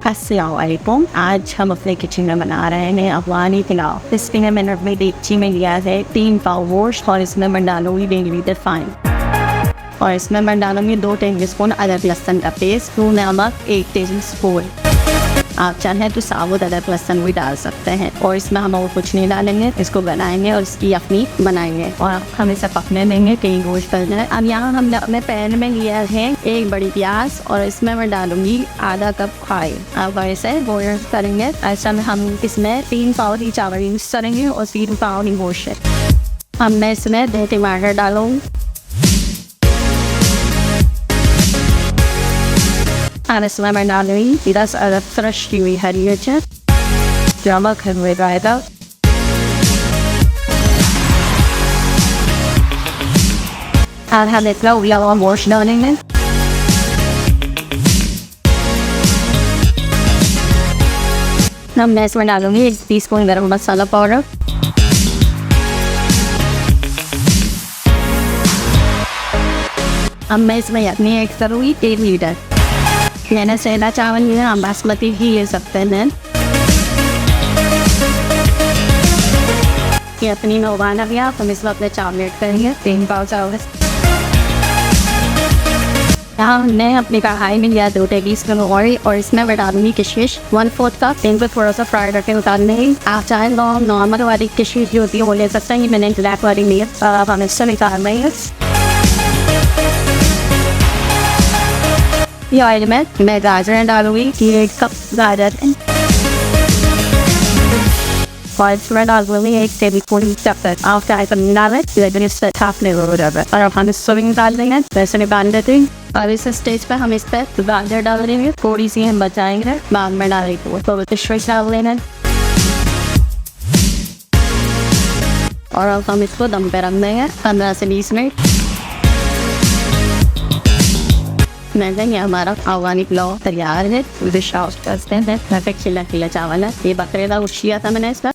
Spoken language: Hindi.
अस्सलाम वालेकुम। आज हम अपने किचन में बना रहे हैं अफगानी पुलाव। इसके मैंने अपनी देगची में लिया है 3 पाव गोश्त और इसमें मैं डालूंगी 1.5 लीटर फाइन और इसमें मैं डालूंगी 2 टेबलस्पून अदरक लहसुन का पेस्ट, 2 नमक, 1 टेबलस्पून। आप चाहें तो साबुत अदरक लहसुन भी डाल सकते हैं और इसमें हम और कुछ नहीं डालेंगे। इसको बनाएंगे और इसकी यखनी बनाएंगे और हम इसे पकने देंगे कहीं गोश्त कर जाए। अब यहाँ हमने अपने पैन में लिया है 1 बड़ी प्याज और इसमें मैं डालूंगी आधा कप ऑयल। अब ऐसे बॉयल करेंगे। ऐसा में हम इसमें 3 पाव ही चावल यूज करेंगे और 3 पाव ही गोश्त। अब मैं इसमें 2 टमाटर डालूंगी और इसमें मैं डालूंगी 10 अदरक फ्रेश की हुई हरी मिर्च, नमक हुए रायता और हम इसमें उबला हुआ गोश्त डालेंगे। अब मैं इसमें डालूंगी 1 टीस्पून गरम मसाला पाउडर, अब मैं इसमें यखनी ऐड करूँगी 1 लीटर। मैंने सेला चावल लिया, हम बासमती भी ले सकते हैं। ये अपनी में उबाला गया, हम इसमें अपने चावल ऐड करेंगे 3 पाव चावल। यहाँ हमने अपनी कढ़ाई में लिया 2 टेबलस्पून ऑयल और इसमें मैं डालूंगी किशमिश 1/4 कप। इनको थोड़ा सा फ्राई करके उतार लेंगे। आप चाहें तो नॉर्मल वाली किशमिश जो होती है वो ले सकते हैं। मैंने ब्लैक वाली ली है। अब हम इससे निकाल लेंगे। ये ऑयल में मैं गाजर डालूंगी, 1 कप गाजर और इसमें डालूंगी 1 टेबलस्पून शक्कर। आप चाहे तो डालें, लेकिन इससे छापने हो जाए। और अब हम इसको भी निकाल देंगे, वैसे निकाल देते हैं। और इस स्टेज पर हम इस पर गाजर डाल देंगे, थोड़ी सी हम बचाएंगे, बाद में डालेंगे तो किशमिश डाल देंगे और अब हम इसको दम पे रख देंगे 15 से 20 मिनट। ये हमारा अफगानी पुलाव तैयार है। डिश आउट करते हैं। खिला खिला चावल है। ये बकरे का कुछ किया था मैंने इसका।